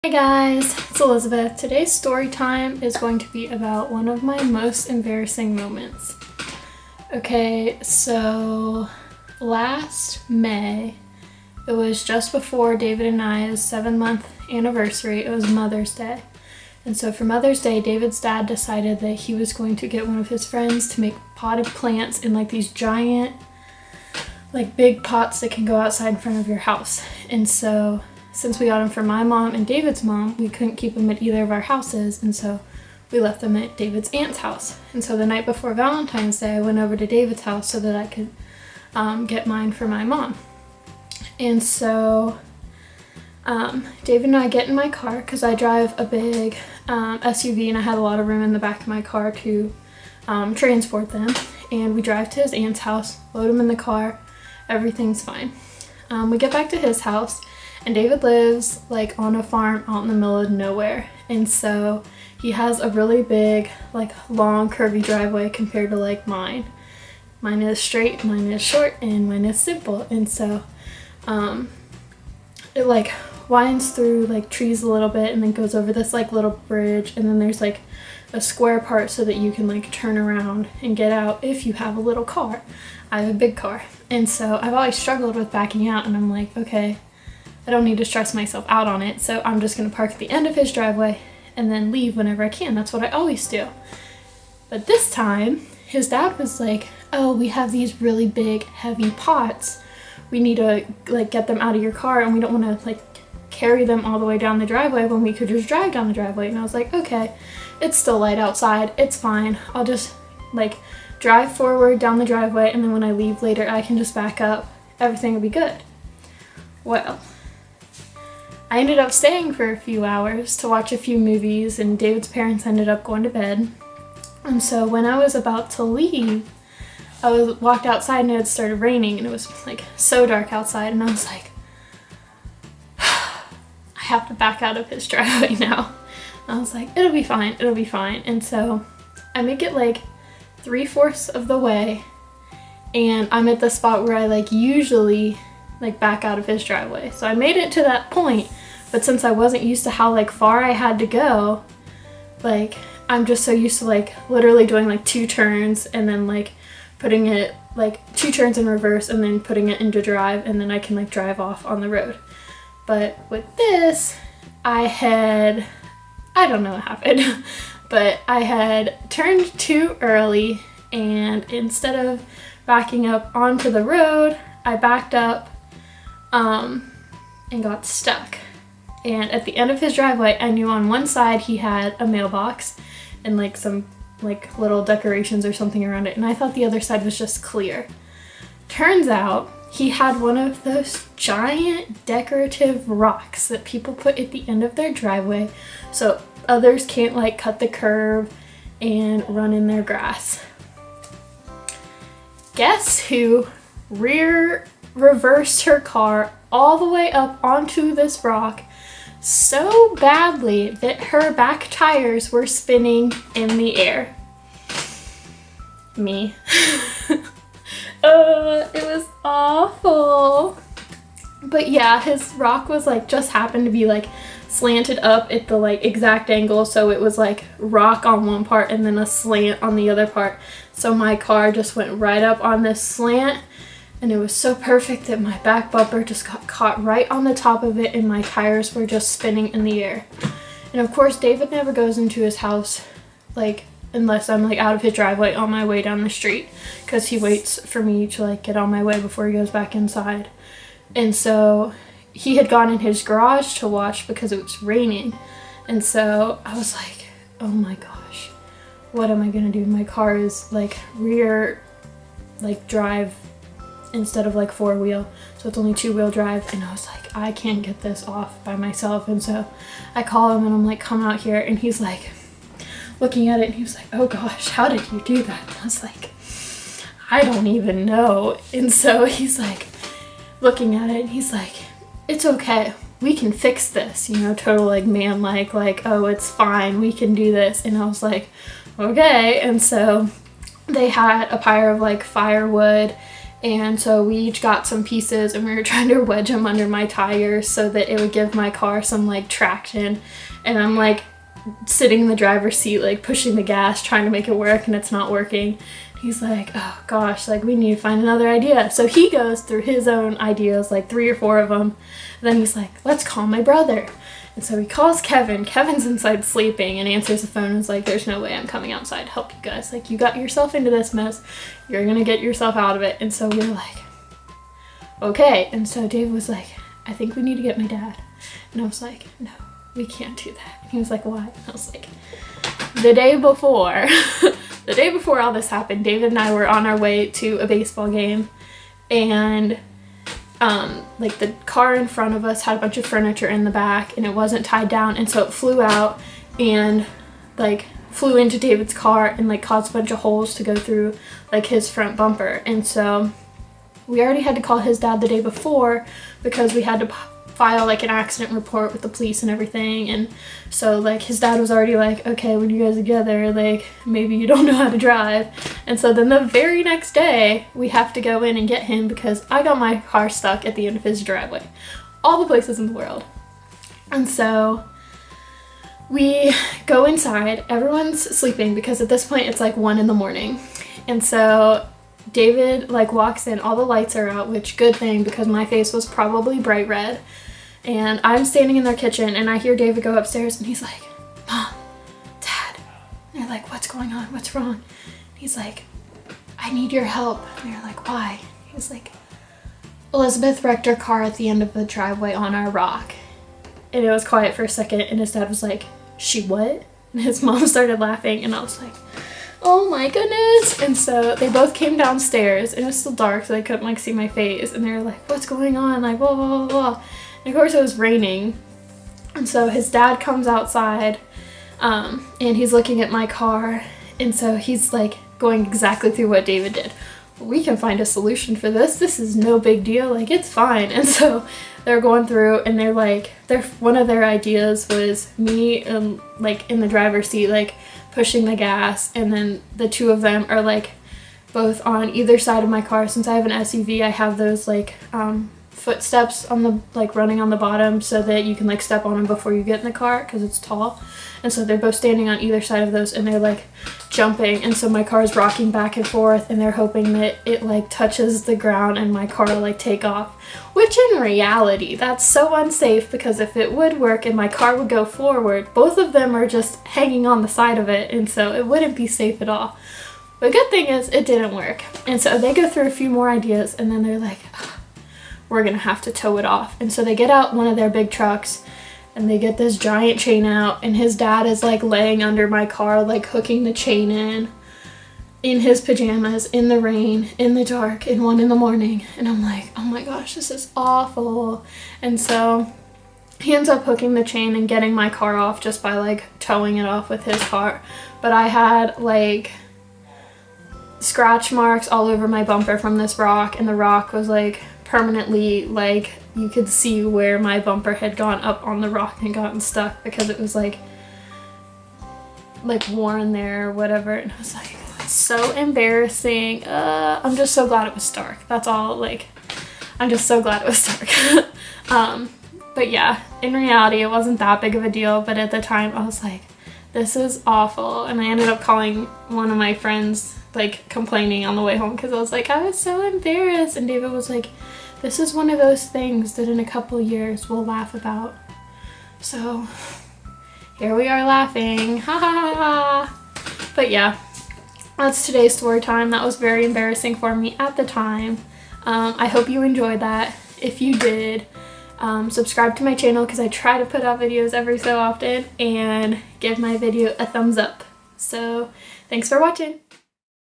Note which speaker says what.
Speaker 1: Hey guys, it's Elizabeth. Today's story time is going to be about one of my most embarrassing moments. Okay, so last May, it was just before David and I's 7-month anniversary. It was Mother's Day. And so for Mother's Day, David's dad decided that he was going to get one of his friends to make potted plants in like these giant, like big pots that can go outside in front of your house. And so since we got them for my mom and David's mom, we couldn't keep them at either of our houses, and so we left them at David's aunt's house. And so the night before Valentine's Day, I went over to David's house so that I could get mine for my mom. And so David and I get in my car because I drive a big SUV and I had a lot of room in the back of my car to transport them. And we drive to his aunt's house, load them in the car, everything's fine. We get back to his house. And David lives like on a farm out in the middle of nowhere, and so he has a really big, like long curvy driveway compared to like mine. Mine is straight, mine is short, and mine is simple. And so it like winds through like trees a little bit and then goes over this like little bridge, and then there's like a square part so that you can like turn around and get out if you have a little car. I have a big car, and so I've always struggled with backing out, and I'm like, okay, I don't need to stress myself out on it, so I'm just going to park at the end of his driveway and then leave whenever I can. That's what I always do. But this time, his dad was like, oh, we have these really big, heavy pots. We need to like get them out of your car, and we don't want to like carry them all the way down the driveway when we could just drive down the driveway. And I was like, okay, it's still light outside. It's fine. I'll just like drive forward down the driveway, and then when I leave later, I can just back up. Everything will be good. Well, I ended up staying for a few hours to watch a few movies, and David's parents ended up going to bed. And so when I was about to leave, I walked outside and it had started raining, and it was like so dark outside, and I was like, I have to back out of his driveway now. And I was like, it'll be fine, it'll be fine. And so I make it like 3/4 of the way, and I'm at the spot where I like usually like back out of his driveway. So I made it to that point, but since I wasn't used to how like far I had to go, like I'm just so used to like literally doing like 2 turns and then like putting it like 2 turns in reverse and then putting it into drive, and then I can like drive off on the road. But with this, I don't know what happened, but I had turned too early, and instead of backing up onto the road, I backed up and got stuck. And at the end of his driveway, I knew on one side he had a mailbox and like some like little decorations or something around it, and I thought the other side was just clear. Turns out he had one of those giant decorative rocks that people put at the end of their driveway so others can't like cut the curb and run in their grass. Guess who reversed her car all the way up onto this rock so badly that her back tires were spinning in the air? Me. It was awful. But yeah, his rock was like just happened to be like slanted up at the like exact angle, so it was like rock on one part and then a slant on the other part. So my car just went right up on this slant, and it was so perfect that my back bumper just got caught right on the top of it, and my tires were just spinning in the air. And of course, David never goes into his house like unless I'm like out of his driveway on my way down the street, because he waits for me to like get on my way before he goes back inside. And so he had gone in his garage to wash because it was raining. And so I was like, oh my gosh, what am I gonna do? My car is like rear like drive instead of like 4-wheel, so it's only 2-wheel drive, and I was like, I can't get this off by myself. And so I call him and I'm like, come out here, and he's like looking at it and he was like, oh gosh, how did you do that? And I was like, I don't even know. And so he's like looking at it and he's like, it's okay, we can fix this, you know, total like man like oh, it's fine, we can do this. And I was like, okay. And so they had a pyre of like firewood And so we each got some pieces and we were trying to wedge them under my tires so that it would give my car some like traction. And I'm like sitting in the driver's seat, like pushing the gas, trying to make it work, and it's not working. He's like, oh gosh, like we need to find another idea. So he goes through his own ideas, like 3 or 4 of them. Then he's like, let's call my brother. And so he calls Kevin. Kevin's inside sleeping and answers the phone and is like, there's no way I'm coming outside to help you guys. Like, you got yourself into this mess. You're gonna get yourself out of it. And so we were like, okay. And so David was like, I think we need to get my dad. And I was like, no, we can't do that. And he was like, why? And I was like, the day before, the day before all this happened, David and I were on our way to a baseball game, and like the car in front of us had a bunch of furniture in the back and it wasn't tied down, and so it flew out and like flew into David's car and like caused a bunch of holes to go through like his front bumper. And so we already had to call his dad the day before because we had to file like an accident report with the police and everything. And so like his dad was already like, okay, when you guys are together, like maybe you don't know how to drive. And so then the very next day we have to go in and get him because I got my car stuck at the end of his driveway, all the places in the world. And so we go inside, everyone's sleeping because at this point it's like 1 a.m. And so David like walks in, all the lights are out, which good thing because my face was probably bright red. And I'm standing in their kitchen and I hear David go upstairs and he's like, Mom, Dad. And they're like, what's going on? What's wrong? And he's like, I need your help. And they're like, why? He was like, Elizabeth wrecked her car at the end of the driveway on our rock. And it was quiet for a second and his dad was like, she what? And his mom started laughing and I was like, oh my goodness. And so they both came downstairs and it was still dark so they couldn't like see my face, and they were like, what's going on? Like blah blah blah blah. And of course it was raining, and so his dad comes outside and he's looking at my car, and so he's like going exactly through what David did. We can find a solution for this. This is no big deal, like it's fine. And so they're going through and they're like, one of their ideas was me like in the driver's seat like pushing the gas, and then the two of them are like both on either side of my car. Since I have an SUV, I have those like footsteps on the like running on the bottom so that you can like step on them before you get in the car because it's tall. And so they're both standing on either side of those and they're like jumping, and so my car is rocking back and forth and they're hoping that it like touches the ground and my car will like take off, which in reality that's so unsafe because if it would work and my car would go forward, both of them are just hanging on the side of it, and so it wouldn't be safe at all. But good thing is it didn't work. And so they go through a few more ideas and then they're like, we're gonna have to tow it off. And so they get out one of their big trucks and they get this giant chain out, and his dad is like laying under my car like hooking the chain in his pajamas, in the rain, in the dark, in 1 a.m. And I'm like, oh my gosh, this is awful. And so he ends up hooking the chain and getting my car off just by like towing it off with his car. But I had like scratch marks all over my bumper from this rock, and the rock was like permanently like you could see where my bumper had gone up on the rock and gotten stuck because it was like worn there or whatever. And I was like, it's so embarrassing. I'm just so glad it was dark. That's all. Like, I'm just so glad it was dark. But yeah, in reality it wasn't that big of a deal, but at the time I was like, this is awful. And I ended up calling one of my friends, like complaining on the way home because I was like, I was so embarrassed. And David was like, this is one of those things that in a couple years we'll laugh about. So here we are laughing, ha ha ha. But yeah, that's today's story time. That was very embarrassing for me at the time. I hope you enjoyed that. If you did, subscribe to my channel because I try to put out videos every so often, and give my video a thumbs up. So thanks for watching.